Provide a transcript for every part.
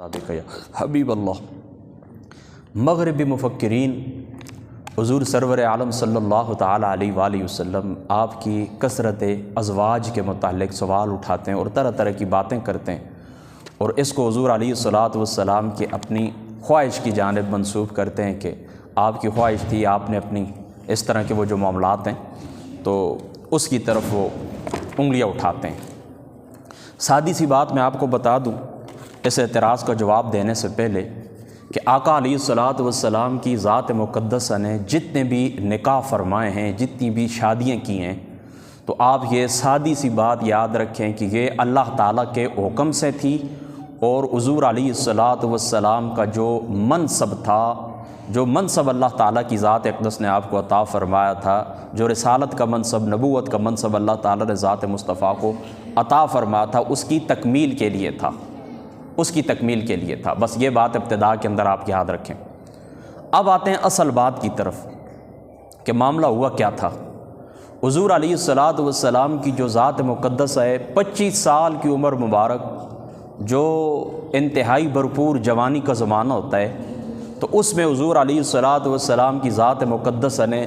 صادق یا حبیب اللہ۔ مغربی مفکرین حضور سرور عالم صلی اللہ تعالیٰ علیہ وآلہ وسلم آپ کی کثرت ازواج کے متعلق سوال اٹھاتے ہیں اور طرح طرح کی باتیں کرتے ہیں، اور اس کو حضور علیہ الصلاۃ والسلام کی اپنی خواہش کی جانب منسوب کرتے ہیں کہ آپ کی خواہش تھی، آپ نے اپنی اس طرح کے وہ جو معاملات ہیں تو اس کی طرف وہ انگلیاں اٹھاتے ہیں۔ سادی سی بات میں آپ کو بتا دوں اس اعتراض کا جواب دینے سے پہلے کہ آقا علیہ الصلاۃ والسلام کی ذات مقدسہ نے جتنے بھی نکاح فرمائے ہیں، جتنی بھی شادیاں کی ہیں، تو آپ یہ سادی سی بات یاد رکھیں کہ یہ اللہ تعالیٰ کے حکم سے تھی، اور حضور علیہ الصلاۃ والسلام کا جو منصب تھا، جو منصب اللہ تعالیٰ کی ذات اقدس نے آپ کو عطا فرمایا تھا، جو رسالت کا منصب، نبوت کا منصب اللہ تعالیٰ نے ذات مصطفیٰ کو عطا فرمایا تھا، اس کی تکمیل کے لیے تھا، اس کی تکمیل کے لیے تھا۔ بس یہ بات ابتدا کے اندر آپ یاد رکھیں۔ اب آتے ہیں اصل بات کی طرف کہ معاملہ ہوا کیا تھا۔ حضور علیہ الصلاۃ والسلام کی جو ذات مقدسہ ہے، 25 سال کی عمر مبارک، جو انتہائی بھرپور جوانی کا زمانہ ہوتا ہے، تو اس میں حضور علیہ الصلاۃ والسلام کی ذات مقدسہ نے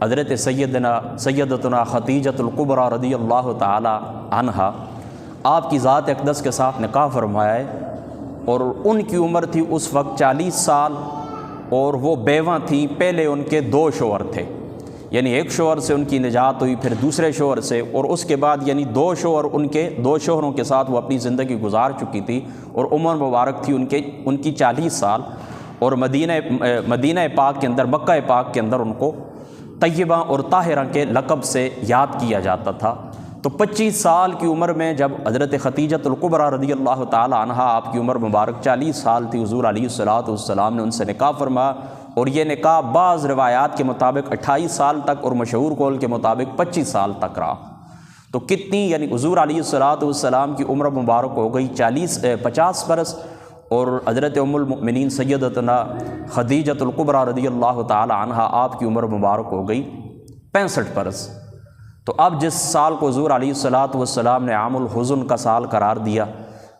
حضرت سیدتنا خدیجۃ الکبریٰ رضی اللہ تعالی عنہا آپ کی ذات اقدس کے ساتھ نکاح فرمایا ہے، اور ان کی عمر تھی اس وقت 40 سال، اور وہ بیوہ تھیں۔ پہلے ان کے 2 شوہر تھے، یعنی ایک شوہر سے ان کی نجات ہوئی، پھر دوسرے شوہر سے، اور اس کے بعد یعنی 2 شوہر، ان کے 2 شوہروں کے ساتھ وہ اپنی زندگی گزار چکی تھی، اور عمر مبارک تھی ان کی 40 سال، اور مدینہ پاک کے اندر، مکہ پاک کے اندر ان کو طیبہ اور طاہرہ کے لقب سے یاد کیا جاتا تھا۔ تو 25 سال کی عمر میں جب حضرت خدیجۃ الکبریٰ رضی اللہ تعالی عنہا، آپ کی عمر مبارک 40 سال تھی، حضور علیہ الصلاۃ والسلام نے ان سے نکاح فرمایا، اور یہ نکاح بعض روایات کے مطابق 28 سال تک، اور مشہور قول کے مطابق 25 سال تک رہا۔ تو کتنی، یعنی حضور علیہ الصلاۃ والسلام کی عمر مبارک ہو گئی 50 برس، اور حضرت ام المؤمنین سیدتنا خدیجۃ الکبریٰ رضی اللہ تعالی عنہا آپ کی عمر مبارک ہو گئی 65 برس۔ تو اب جس سال کو حضور علیہ الصلاۃ والسلام نے عام الحزن کا سال قرار دیا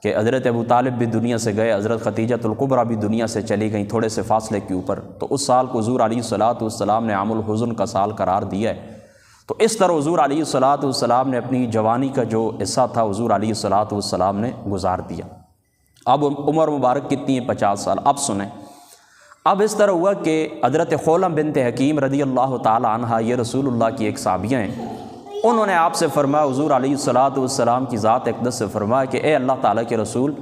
کہ حضرت ابو طالب بھی دنیا سے گئے، حضرت خدیجۃ الکبریٰ بھی دنیا سے چلی گئیں تھوڑے سے فاصلے کے اوپر، تو اس سال کو حضور علیہ الصلاۃ والسلام نے عام الحزن کا سال قرار دیا ہے۔ تو اس طرح حضور علیہ الصلاۃ والسلام نے اپنی جوانی کا جو حصہ تھا حضور علیہ الصلاۃ والسلام نے گزار دیا۔ اب عمر مبارک کتنی ہے؟ 50 سال۔ اب سنیں، اب اس طرح ہوا کہ حضرت خولہ بنت حکیم رضی اللہ تعالی عنہا، یہ رسول اللہ کی ایک صحابیہ ہیں، انہوں نے آپ سے فرمایا، حضور علیہ الصلاۃ والسلام کی ذات اقدس سے فرمایا کہ اے اللہ تعالیٰ کے رسول،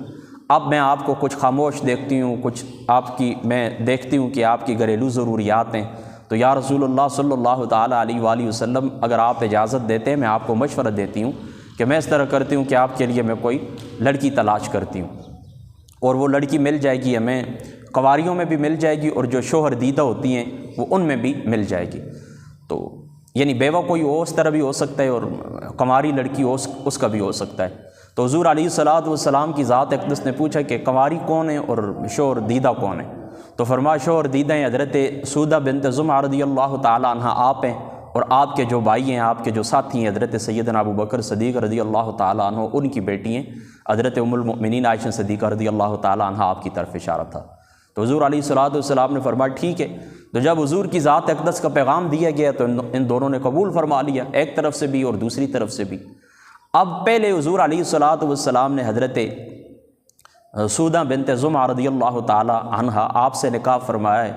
اب میں آپ کو کچھ خاموش دیکھتی ہوں، کچھ میں دیکھتی ہوں کہ آپ کی گھریلو ضروریات ہیں، تو یا رسول اللہ صلی اللہ تعالیٰ علیہ وآلہ وسلم، اگر آپ اجازت دیتے ہیں میں آپ کو مشورہ دیتی ہوں کہ میں اس طرح کرتی ہوں کہ آپ کے لیے میں کوئی لڑکی تلاش کرتی ہوں، اور وہ لڑکی مل جائے گی ہمیں، کنواریوں میں بھی مل جائے گی، اور جو شوہر دیدہ ہوتی ہیں وہ ان میں بھی مل جائے گی۔ تو یعنی بیوہ کوئی ہو اس طرح بھی ہو سکتا ہے، اور کنواری لڑکی ہو اس کا بھی ہو سکتا ہے۔ تو حضور علیہ الصلاۃ والسلام کی ذات اقدس نے پوچھا کہ کنواری کون ہے اور شوہر دیدہ کون ہے؟ تو فرمایا شوہر دیدہ ہیں حضرت سودہ بنت زمعہ رضی اللہ تعالی عنہ آپ ہیں، اور آپ کے جو بھائی ہیں، آپ کے جو ساتھی ہیں حضرت سیدنا ابو بکر صدیق رضی اللہ تعالی عنہ، ان کی بیٹی ہیں حضرت ام المؤمنین عائشہ صدیقہ رضی اللہ تعالی عنہ، آپ کی طرف اشارہ تھا۔ تو حضور علیہ الصلاۃ والسلام نے فرمایا ٹھیک ہے۔ تو جب حضور کی ذات اقدس کا پیغام دیا گیا تو ان دونوں نے قبول فرما لیا، ایک طرف سے بھی اور دوسری طرف سے بھی۔ اب پہلے حضور علیہ الصلاۃ والسلام نے حضرت سودہ بنت زمعہ رضی اللہ تعالی عنہا آپ سے نکاح فرمایا ہے،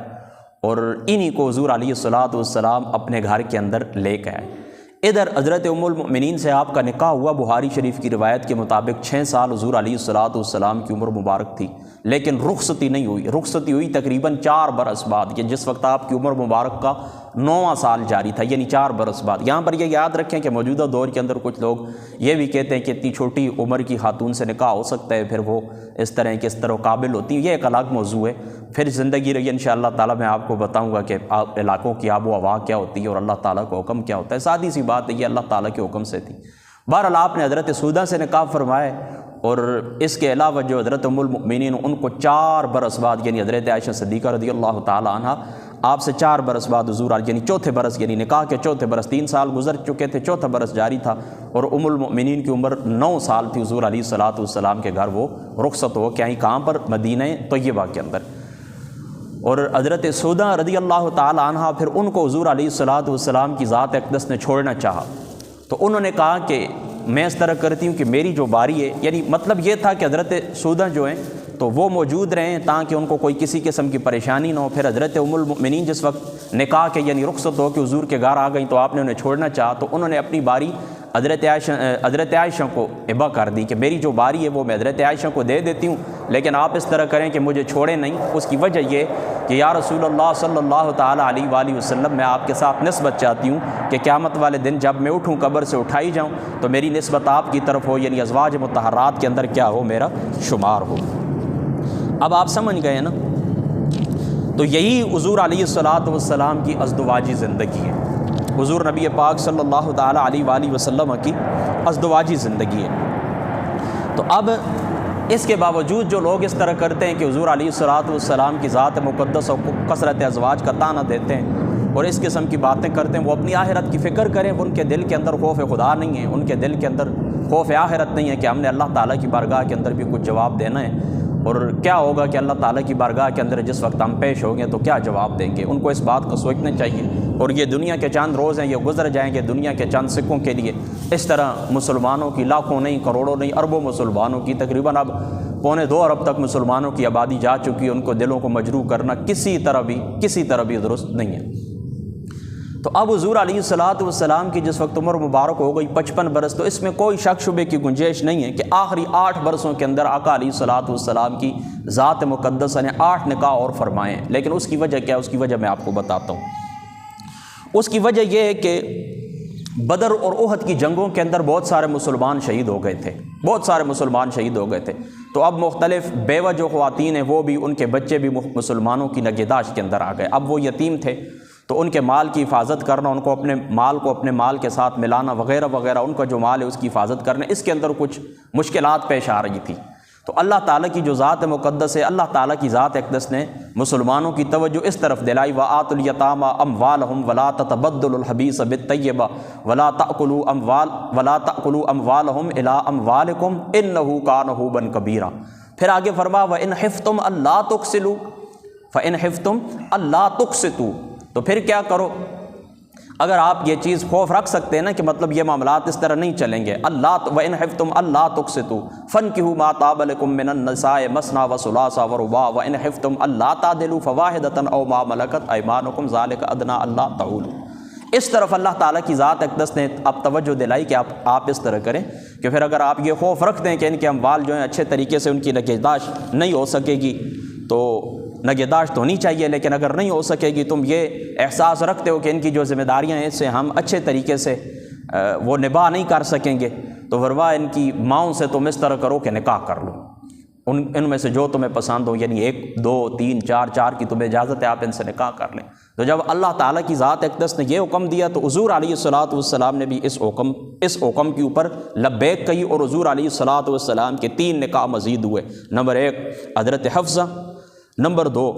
اور انہی کو حضور علیہ الصلاۃ والسلام اپنے گھر کے اندر لے کے آئے۔ ادھر حضرت ام المؤمنین سے آپ کا نکاح ہوا، بخاری شریف کی روایت کے مطابق 6 سال حضور علیہ الصلاۃ والسلام کی عمر مبارک تھی، لیکن رخصتی نہیں ہوئی۔ رخصتی ہوئی تقریباً 4 برس بعد، یہ جس وقت آپ کی عمر مبارک کا 9واں سال جاری تھا، یعنی 4 برس بعد۔ یہاں پر یہ یاد رکھیں کہ موجودہ دور کے اندر کچھ لوگ یہ بھی کہتے ہیں کہ اتنی چھوٹی عمر کی خاتون سے نکاح ہو سکتا ہے، پھر وہ اس طرح قابل ہوتی ہیں، یہ ایک الگ موضوع ہے۔ پھر زندگی رہی انشاءاللہ تعالیٰ میں آپ کو بتاؤں گا کہ علاقوں کی آب و ہوا کیا ہوتی ہے اور اللہ تعالیٰ کا حکم کیا ہوتا ہے۔ سادی سی بات ہے، یہ اللہ تعالیٰ کے حکم سے تھی۔ بہرحال آپ نے حضرت سودہ سے نکاح فرمائے، اور اس کے علاوہ جو حضرت ام المؤمنین ان کو 4 برس بعد، یعنی حضرت عائشہ صدیقہ رضی اللہ تعالی عنہ، آپ سے 4 برس بعد حضور یعنی چوتھے برس یعنی نکاح کے چوتھے برس 3 سال گزر چکے تھے، چوتھا برس جاری تھا اور ام المؤمنین کی عمر 9 سال تھی، حضور علیہ الصلوۃ والسلام کے گھر وہ رخصت ہو کے آئیں، کہاں پر؟ مدینہ طیبہ کے اندر۔ اور حضرت سودا رضی اللہ تعالی عنہ پھر ان کو حضور علیہ الصلوۃ والسلام کی ذات اقدس نے چھوڑنا چاہا، تو انہوں نے کہا کہ میں اس طرح کرتی ہوں کہ میری جو باری ہے، یعنی مطلب یہ تھا کہ حضرت سودا جو ہیں تو وہ موجود رہیں تاکہ ان کو کوئی کسی قسم کی پریشانی نہ ہو۔ پھر حضرت ام المؤمنین جس وقت نکاح کے یعنی رخصت ہو کے حضور کے گھر آ گئیں تو آپ نے انہیں چھوڑنا چاہا، تو انہوں نے اپنی باری حضرت عائشہ کو ہبہ کر دی کہ میری جو باری ہے وہ میں حضرت عائشہ کو دے دیتی ہوں، لیکن آپ اس طرح کریں کہ مجھے چھوڑیں نہیں۔ اس کی وجہ یہ کہ یا رسول اللہ صلی اللہ تعالیٰ علیہ وآلہ وسلم، میں آپ کے ساتھ نسبت چاہتی ہوں کہ قیامت والے دن جب میں اٹھوں قبر سے اٹھائی جاؤں تو میری نسبت آپ کی طرف ہو، یعنی ازواج مطہرات کے اندر کیا ہو؟ میرا شمار ہو۔ اب آپ سمجھ گئے نا؟ تو یہی حضور علیہ الصلوۃ والسلام کی ازدواجی زندگی ہے، حضور نبی پاک صلی اللہ تعالیٰ علیہ وآلہ وسلم کی ازدواجی زندگی ہے۔ تو اب اس کے باوجود جو لوگ اس طرح کرتے ہیں کہ حضور علیہ الصلوۃ والسلام کی ذات مقدس اور کثرت ازواج کا طعنہ دیتے ہیں اور اس قسم کی باتیں کرتے ہیں، وہ اپنی آخرت کی فکر کریں، ان کے دل کے اندر خوف خدا نہیں ہے، ان کے دل کے اندر خوف آخرت نہیں ہے کہ ہم نے اللہ تعالیٰ کی بارگاہ کے اندر بھی کچھ جواب دینا ہے، اور کیا ہوگا کہ اللہ تعالیٰ کی بارگاہ کے اندر جس وقت ہم پیش ہوں گے تو کیا جواب دیں گے۔ ان کو اس بات کو سوچنا چاہیے، اور یہ دنیا کے چند روز ہیں، یہ گزر جائیں گے دنیا کے چند سکوں کے لیے۔ اس طرح مسلمانوں کی لاکھوں نہیں، کروڑوں نہیں، اربوں مسلمانوں کی، تقریباً اب 1.25 ارب تک مسلمانوں کی آبادی جا چکی ہے، ان کو دلوں کو مجروح کرنا کسی طرح بھی درست نہیں ہے۔ تو اب حضور علیہ الصلوۃ والسلام کی جس وقت عمر مبارک ہو گئی 55 برس، تو اس میں کوئی شک شبے کی گنجائش نہیں ہے کہ آخری 8 برسوں کے اندر آقا علیہ الصلوۃ والسلام کی ذات مقدسہ نے 8 نکاح اور فرمائے ہیں۔ لیکن اس کی وجہ کیا ہے؟ اس کی وجہ میں آپ کو بتاتا ہوں۔ اس کی وجہ یہ ہے کہ بدر اور احد کی جنگوں کے اندر بہت سارے مسلمان شہید ہو گئے تھے، بہت سارے مسلمان شہید ہو گئے تھے، تو اب مختلف بیوہ جو خواتین ہیں وہ بھی، ان کے بچے بھی مسلمانوں کی نگہداشت کے اندر آ گئے۔ اب وہ یتیم تھے تو ان کے مال کی حفاظت کرنا، ان کو اپنے مال کے ساتھ ملانا وغیرہ وغیرہ، ان کا جو مال ہے اس کی حفاظت کرنا، اس کے اندر کچھ مشکلات پیش آ رہی تھی۔ تو اللہ تعالیٰ کی جو ذات مقدس ہے، اللہ تعالیٰ کی ذات اقدس نے مسلمانوں کی توجہ اس طرف دلائی، وَآتُوا الْيَتَامَىٰ أَمْوَالَهُمْ وَلَا تَتَبَدَّلُوا الْخَبِيثَ بِالطَّيِّبِ وَلَا تَأْكُلُوا أَمْوَالَهُمْ إِلَىٰ أَمْوَالِكُمْ إِنَّهُ كَانَ حُوبًا كَبِيرًا۔ پھر آگے فرما وَإِنْ خِفْتُمْ أَلَّا تُقْسِطُوا فَإِنْ خِفْتُمْ أَلَّا تُقْسِطُوا، تو پھر کیا کرو؟ اگر آپ یہ چیز خوف رکھ سکتے ہیں نا کہ مطلب یہ معاملات اس طرح نہیں چلیں گے، وَإِنْ خِفْتُمْ أَلَّا تُقْسِطُوا فَانكِحُوا مَا طَابَ لَكُم مِّنَ النِّسَاءِ مَثْنَىٰ وَثُلَاثَ وَرُبَاعَ وَإِنْ خِفْتُمْ أَلَّا تَعْدِلُوا فَوَاحِدَةً أَوْ مَا مَلَكَتْ أَيْمَانُكُمْ ذَلِكَ أَدْنَىٰ أَلَّا تَعُولُوا۔ اس طرف اللہ تعالیٰ کی ذات اقدس نے اب توجہ دلائی کہ آپ اس طرح کریں کہ پھر اگر آپ یہ خوف رکھتے ہیں کہ ان کے اموال جو ہیں اچھے طریقے سے ان کی نگہداشت نہیں ہو سکے گی، تو نگہداشت ہونی چاہیے، لیکن اگر نہیں ہو سکے گی، تم یہ احساس رکھتے ہو کہ ان کی جو ذمہ داریاں ہیں اس سے ہم اچھے طریقے سے وہ نباہ نہیں کر سکیں گے، تو فرمایا ان کی ماؤں سے تم اس طرح کرو کہ نکاح کر لو، ان میں سے جو تمہیں پسند ہو، یعنی 1 2 3 4 کی تمہیں اجازت ہے، آپ ان سے نکاح کر لیں۔ تو جب اللہ تعالیٰ کی ذات اقدس نے یہ حکم دیا تو حضور علیہ الصلوۃ والسلام نے بھی اس حکم کے اوپر لبیک کہی، اور حضور علیہ الصلوۃ والسلام کے 3 نکاح مزید ہوئے۔ نمبر 1 حضرت حفصہ، نمبر 2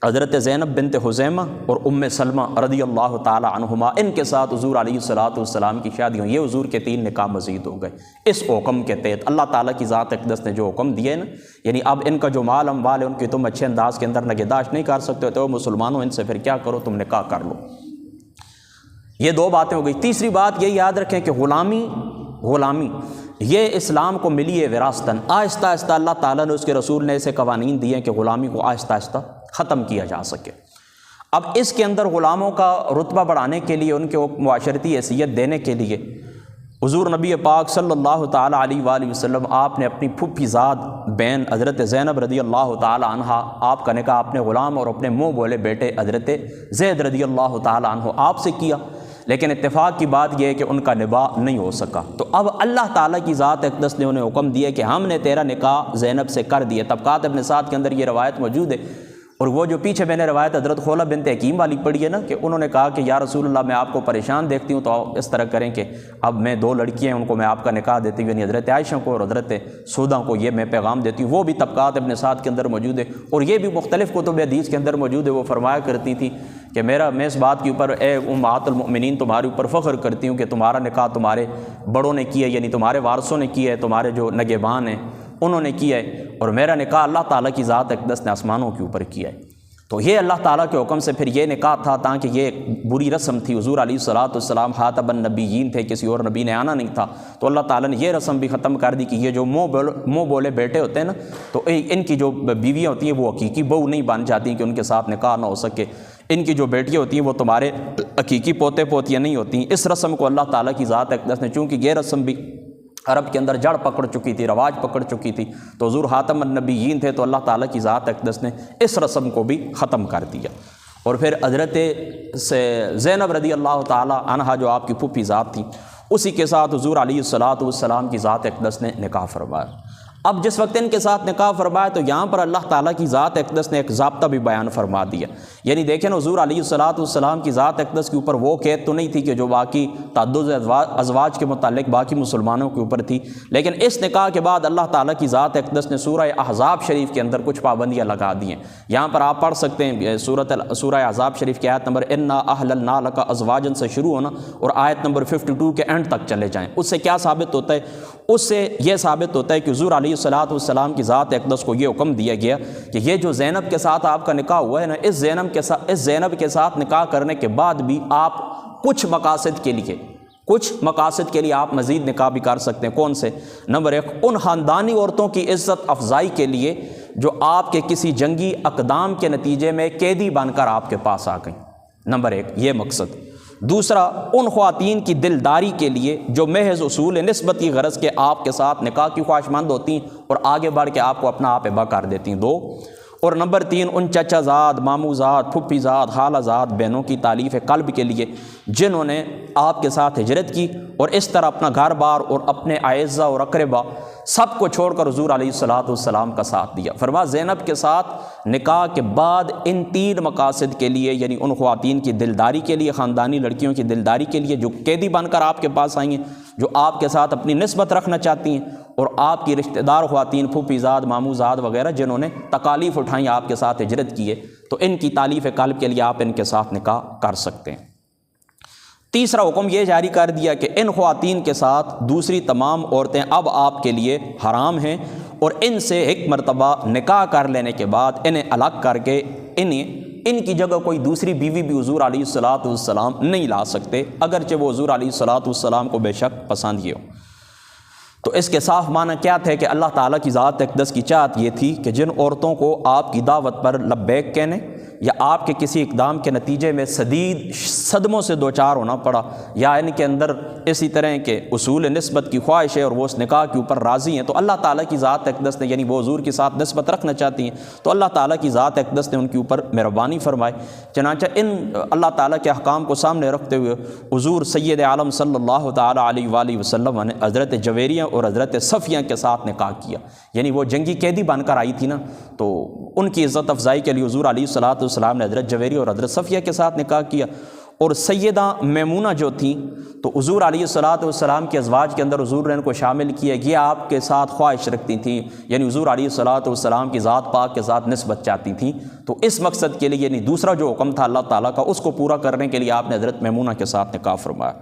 حضرت زینب بنت خزیمہ اور ام سلمہ رضی اللہ تعالی عنہما، ان کے ساتھ حضور علیہ الصلوۃ والسلام کی شادی ہوئی۔ یہ حضور کے 3 نکاح مزید ہو گئے اس حکم کے تحت۔ اللہ تعالیٰ کی ذات اقدس نے جو حکم دیے نا، یعنی اب ان کا جو مال اموال ہے ان کی تم اچھے انداز کے اندر نگہداشت نہیں کر سکتے تو مسلمانوں ان سے پھر کیا کرو؟ تم نکاح کر لو۔ یہ 2 باتیں ہو گئی۔ تیسری بات یہ یاد رکھیں کہ غلامی یہ اسلام کو ملی ہے وراثتاً، آہستہ آہستہ اللہ تعالیٰ نے، اس کے رسول نے ایسے قوانین دیے کہ غلامی کو آہستہ آہستہ ختم کیا جا سکے۔ اب اس کے اندر غلاموں کا رتبہ بڑھانے کے لیے، ان کے معاشرتی حیثیت دینے کے لیے، حضور نبی پاک صلی اللہ تعالیٰ علیہ وآلہ وسلم آپ نے اپنی پھوپھی زاد بہن حضرت زینب رضی اللہ تعالیٰ عنہ، آپ کا نکاح اپنے غلام اور اپنے منہ بولے بیٹے حضرت زید رضی اللہ تعالیٰ عنہ آپ سے کیا، لیکن اتفاق کی بات یہ ہے کہ ان کا نکاح نہیں ہو سکا۔ تو اب اللہ تعالیٰ کی ذات اقدس نے انہیں حکم دیا کہ ہم نے تیرا نکاح زینب سے کر دیا۔ طبقات ابن سعد کے اندر یہ روایت موجود ہے، اور وہ جو پیچھے میں نے روایت حضرت خولہ بنت حکیم والی پڑھی ہے نا، کہ انہوں نے کہا کہ یا رسول اللہ میں آپ کو پریشان دیکھتی ہوں، تو اس طرح کریں کہ اب میں 2 لڑکیاں ہیں ان کو میں آپ کا نکاح دیتی ہوں، یعنی حضرت عائشہ کو اور حضرت سودہ کو یہ میں پیغام دیتی ہوں۔ وہ بھی طبقات ابن سعد کے اندر موجود ہے، اور یہ بھی مختلف کتب حدیث کے اندر موجود ہے۔ وہ فرمایا کرتی تھی کہ میں اس بات کے اوپر اے امہات المؤمنین تمہارے اوپر فخر کرتی ہوں کہ تمہارا نکاح تمہارے بڑوں نے کیا ہے، یعنی تمہارے وارثوں نے کیا ہے، تمہارے جو نگہبان ہیں انہوں نے کیا ہے، اور میرا نکاح اللہ تعالیٰ کی ذات اقدس نے آسمانوں کے اوپر کیا ہے۔ تو یہ اللہ تعالیٰ کے حکم سے پھر یہ نکاح تھا، تاکہ یہ ایک بری رسم تھی۔ حضور علیہ الصلوۃ والسلام خاتم النبیین تھے، کسی اور نبی نے آنا نہیں تھا، تو اللہ تعالیٰ نے یہ رسم بھی ختم کر دی کہ یہ جو منہ بولے بیٹے ہوتے ہیں نا، تو ان کی جو بیویاں ہوتی ہیں وہ حقیقی بہو نہیں بن جاتی کہ ان کے ساتھ نکاح نہ ہو سکے۔ ان کی جو بیٹیاں ہوتی ہیں وہ تمہارے حقیقی پوتے پوتیاں نہیں ہوتی ہیں۔ اس رسم کو اللہ تعالیٰ کی ذات اقدس نے، چونکہ یہ رسم بھی عرب کے اندر جڑ پکڑ چکی تھی، رواج پکڑ چکی تھی، تو حضور خاتم النبیین تھے، تو اللہ تعالیٰ کی ذات اقدس نے اس رسم کو بھی ختم کر دیا۔ اور پھر حضرت زینب رضی اللہ تعالیٰ عنہا جو آپ کی پھوپھی ذات تھی، اسی کے ساتھ حضور علیہ الصلوۃ والسلام کی ذات اقدس نے نکاح فرمایا۔ اب جس وقت ان کے ساتھ نکاح فرمایا تو یہاں پر اللہ تعالیٰ کی ذات اقدس نے ایک ضابطہ بھی بیان فرما دیا، یعنی دیکھیں نا، حضور علیہ الصلوۃ والسلام کی ذات اقدس کے اوپر وہ قید تو نہیں تھی کہ جو باقی تعدد ازواج کے متعلق باقی مسلمانوں کے اوپر تھی، لیکن اس نکاح کے بعد اللہ تعالیٰ کی ذات اقدس نے سورہ احزاب شریف کے اندر کچھ پابندیاں لگا دی ہیں۔ یہاں پر آپ پڑھ سکتے ہیں سورہ احزاب شریف کی آیت نمبر انا احللنا لک ازواجا سے شروع ہونا اور آیت نمبر 52 کے اینڈ تک چلے جائیں۔ اس سے کیا ثابت ہوتا ہے؟ اس سے یہ ثابت ہوتا ہے کہ حضور علیہ الصلوۃ والسلام کی ذات اقدس کو یہ حکم دیا گیا کہ یہ جو زینب کے ساتھ آپ کا نکاح ہوا ہے نا، اس زینب کے ساتھ نکاح کرنے کے بعد بھی آپ کچھ مقاصد کے لیے آپ مزید نکاح بھی کر سکتے ہیں۔ کون سے؟ نمبر 1، ان خاندانی عورتوں کی عزت افزائی کے لیے جو آپ کے کسی جنگی اقدام کے نتیجے میں قیدی بن کر آپ کے پاس آ گئیں، نمبر 1 یہ مقصد۔ دوسرا، ان خواتین کی دلداری کے لیے جو محض اصول نسبتی غرض کے آپ کے ساتھ نکاح کی خواہش مند ہوتی ہیں اور آگے بڑھ کے آپ کو اپنا آپ ہبہ کر دیتی ہیں، 2۔ اور نمبر 3، ان چچا زاد، مامو زاد، پھپھی زاد، خالہ زاد بہنوں کی تالیف قلب کے لیے جنہوں نے آپ کے ساتھ ہجرت کی اور اس طرح اپنا گھر بار اور اپنے اعزہ اور اقربا سب کو چھوڑ کر حضور علیہ الصلوۃ والسلام کا ساتھ دیا۔ فرمایا زینب کے ساتھ نکاح کے بعد ان 3 مقاصد کے لیے، یعنی ان خواتین کی دلداری کے لیے، خاندانی لڑکیوں کی دلداری کے لیے جو قیدی بن کر آپ کے پاس آئی ہیں، جو آپ کے ساتھ اپنی نسبت رکھنا چاہتی ہیں، اور آپ کی رشتہ دار خواتین پھوپھی زاد، مامو زاد وغیرہ جنہوں نے تکالیف اٹھائیں آپ کے ساتھ ہجرت کی ہے، تو ان کی تالیف قلب کے لیے آپ ان کے ساتھ نکاح کر سکتے ہیں۔ تیسرا حکم یہ جاری کر دیا کہ ان خواتین کے ساتھ دوسری تمام عورتیں اب آپ کے لیے حرام ہیں، اور ان سے ایک مرتبہ نکاح کر لینے کے بعد انہیں الگ کر کے ان کی جگہ کوئی دوسری بیوی بھی حضور علیہ الصلوۃ والسلام نہیں لا سکتے، اگرچہ وہ حضور علیہ الصلوۃ والسلام کو بے شک پسند ہی ہو۔ تو اس کے صاف معنی کیا تھے کہ اللہ تعالیٰ کی ذات اقدس کی چاہت یہ تھی کہ جن عورتوں کو آپ کی دعوت پر لبیک کہنے یا آپ کے کسی اقدام کے نتیجے میں شدید صدموں سے دوچار ہونا پڑا، یا ان کے اندر اسی طرح کے اصول نسبت کی خواہش ہے اور وہ اس نکاح کے اوپر راضی ہیں، تو اللہ تعالیٰ کی ذات اقدس نے، یعنی وہ حضور کے ساتھ نسبت رکھنا چاہتی ہیں، تو اللہ تعالیٰ کی ذات اقدس نے ان کے اوپر مہربانی فرمائی۔ چنانچہ ان اللہ تعالیٰ کے احکام کو سامنے رکھتے ہوئے حضور سید عالم صلی اللہ تعالیٰ علیہ وآلہ وسلم نے حضرت جویریہ اور حضرت صفیہ کے ساتھ نکاح کیا، یعنی وہ جنگی قیدی بن کر آئی تھی نا، تو ان کی عزت افزائی کے لیے حضور علیہ الصلوۃ والسلام نے حضرت جویریہ اور حضرت صفیہ کے ساتھ نکاح کیا۔ اور سیدہ میمونہ جو تھیں، تو حضور علیہ الصلوۃ والسلام کے ازواج کے اندر حضور نے ان کو شامل کیا، یہ آپ کے ساتھ خواہش رکھتی تھیں، یعنی حضور علیہ الصلوۃ والسلام کی ذات پاک کے ساتھ نسبت چاہتی تھیں، تو اس مقصد کے لیے، یعنی دوسرا جو حکم تھا اللہ تعالیٰ کا، اس کو پورا کرنے کے لیے آپ نے حضرت میمونہ کے ساتھ نکاح فرمایا۔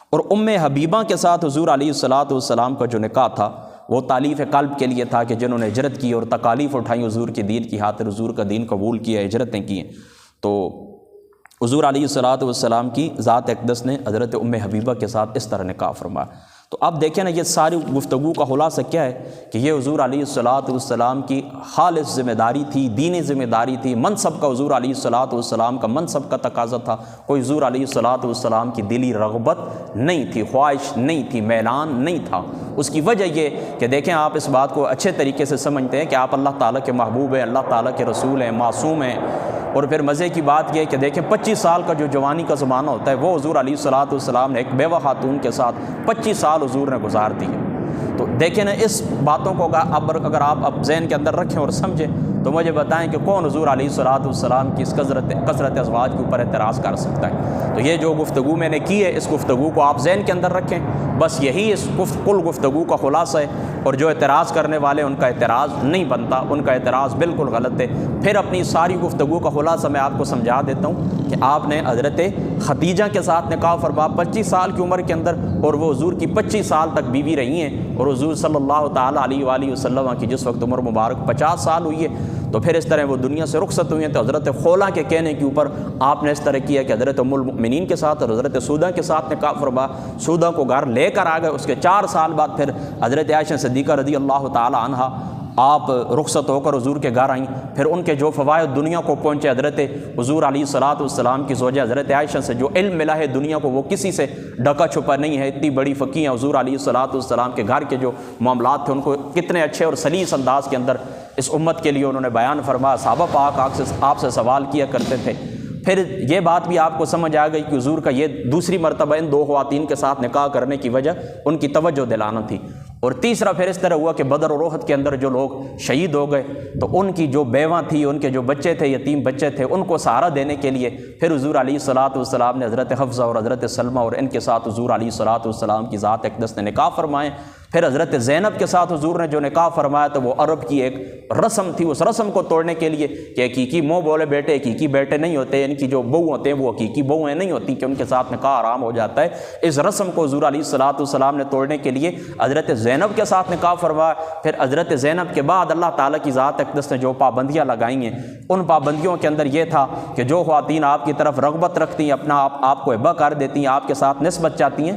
اور ام حبیبہ کے ساتھ حضور علیہ الصلوۃ والسلام کا جو نکاح تھا وہ تالیف قلب کے لیے تھا، کہ جنہوں نے ہجرت کی اور تکالیف اٹھائیں حضور کے دین کی خاطر، حضور کا دین قبول کیا، ہجرتیں کی، تو حضور علیہ الصلوۃ والسلام کی ذات اقدس نے حضرت ام حبیبہ کے ساتھ اس طرح نکاح فرمایا۔ تو اب دیکھیں نا، یہ ساری گفتگو کا خلاصہ کیا ہے کہ یہ حضور علیہ الصلوۃ والسلام کی خالص ذمہ داری تھی، دینی ذمہ داری تھی، منصب کا حضور علیہ الصلوۃ والسلام کا منصب کا تقاضا تھا، کوئی حضور علیہ الصلوۃ والسلام کی دلی رغبت نہیں تھی، خواہش نہیں تھی، میلان نہیں تھا۔ اس کی وجہ یہ کہ دیکھیں، آپ اس بات کو اچھے طریقے سے سمجھتے ہیں کہ آپ اللہ تعالیٰ کے محبوب ہیں، اللہ تعالیٰ کے رسول ہیں، معصوم ہیں، اور پھر مزے کی بات یہ کہ دیکھیں 25 سال کا جو جوانی کا زمانہ ہوتا ہے، وہ حضور علیہ الصلوۃ والسلام نے ایک بیوہ خاتون کے ساتھ 25 سال حضور نے گزار دیے۔ تو دیکھیں نا، اس باتوں کو اگر آپ ذہن کے اندر رکھیں اور سمجھیں تو مجھے بتائیں کہ کون حضور علیہ السلام کی اس کثرت ازواج کے اوپر اعتراض کر سکتا ہے؟ تو یہ جو گفتگو میں نے کی ہے، اس گفتگو کو آپ ذہن کے اندر رکھیں، بس یہی اس کل گفتگو کا خلاصہ ہے، اور جو اعتراض کرنے والے ان کا اعتراض نہیں بنتا، ان کا اعتراض بالکل غلط ہے۔ پھر اپنی ساری گفتگو کا خلاصہ میں آپ کو سمجھا دیتا ہوں کہ آپ نے حضرت خدیجہ کے ساتھ نکاح فرما 25 سال کی عمر کے اندر، اور وہ حضور کی 25 سال تک بیوی رہی ہیں، اور حضور صلی اللہ تعالیٰ علیہ وآلہ وسلم کی جس وقت عمر مبارک 50 سال ہوئی ہے، تو پھر اس طرح وہ دنیا سے رخصت ہوئی ہیں۔ تو حضرت خولہ کے کہنے کے اوپر آپ نے اس طرح کیا کہ حضرت ام المؤمنین کے ساتھ اور حضرت سودہ کے ساتھ نکاح فرما، سودہ کو گھر لے کر آ گئے۔ اس کے 4 سال بعد پھر حضرت عائشہ صدیقہ رضی اللہ تعالی عنہا آپ رخصت ہو کر حضور کے گھر آئیں۔ پھر ان کے جو فوائد دنیا کو پہنچے، حضرت حضور علیہ السلام کی زوجہ حضرت عائشہ سے جو علم ملا ہے دنیا کو، وہ کسی سے ڈھکا چھپا نہیں ہے۔ اتنی بڑی فقیہ حضور علیہ السلام کے گھر کے جو معاملات تھے ان کو کتنے اچھے اور سلیس انداز کے اندر اس امت کے لیے انہوں نے بیان فرمایا۔ صحابہ پاک آپ سے سوال کیا کرتے تھے۔ پھر یہ بات بھی آپ کو سمجھ آ گئی کہ حضور کا یہ دوسری مرتبہ ان 2 خواتین کے ساتھ نکاح کرنے کی وجہ ان کی توجہ دلانا تھی۔ اور تیسرا پھر اس طرح ہوا کہ بدر اور احد کے اندر جو لوگ شہید ہو گئے، تو ان کی جو بیواں تھی، ان کے جو بچے تھے، یتیم بچے تھے، ان کو سہارا دینے کے لیے پھر حضور علیہ السلام نے حضرت حفصہ اور حضرت سلمہ اور ان کے ساتھ حضور علیہ السلام کی ذات اقدس نے نکاح فرمائے۔ پھر حضرت زینب کے ساتھ حضور نے جو نکاح فرمایا تو وہ عرب کی ایک رسم تھی، اس رسم کو توڑنے کے لیے کہ حقیقی منہ بولے بیٹے حقیقی بیٹے نہیں ہوتے، ان کی جو بہو ہوتے ہیں وہ حقیقی بہویں نہیں ہوتی کہ ان کے ساتھ نکاح حرام ہو جاتا ہے۔ اس رسم کو حضور علیہ السلام نے توڑنے کے لیے حضرت زینب کے ساتھ نکاح فرمایا۔ پھر حضرت زینب کے بعد اللہ تعالیٰ کی ذات اقدس نے جو پابندیاں لگائی ہیں، ان پابندیوں کے اندر یہ تھا کہ جو خواتین آپ کی طرف رغبت رکھتی ہیں، اپنا آپ کو ہبہ کر دیتی ہیں، آپ کے ساتھ نسبت چاہتی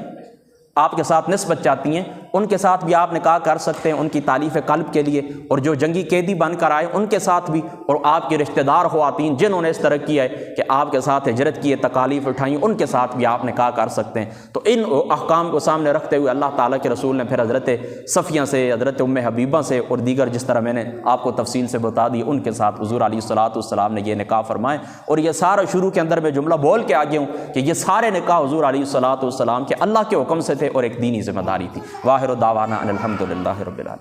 ہیں، ان کے ساتھ بھی آپ نکاح کر سکتے ہیں، ان کی تالیف قلب کے لیے۔ اور جو جنگی قیدی بن کر آئے ان کے ساتھ بھی، اور آپ کے رشتہ دار خواتین جنہوں نے اس طرح کیا ہے کہ آپ کے ساتھ ہجرت کی ہے، تکالیف اٹھائیں، ان کے ساتھ بھی آپ نکاح کر سکتے ہیں۔ تو ان احکام کو سامنے رکھتے ہوئے اللہ تعالیٰ کے رسول نے پھر حضرت صفیہ سے، حضرت ام حبیبہ سے اور دیگر جس طرح میں نے آپ کو تفصیل سے بتا دی، ان کے ساتھ حضور علیہ السلام نے یہ نکاح فرمائے۔ اور یہ سارا شروع کے اندر میں جملہ بول کے آگے ہوں کہ یہ سارے نکاح حضور علیہ السلام کے اللہ کے حکم سے تھے اور ایک دینی ذمہ داری تھی۔ واخر دعوانا ان الحمد للہ رب العالمین۔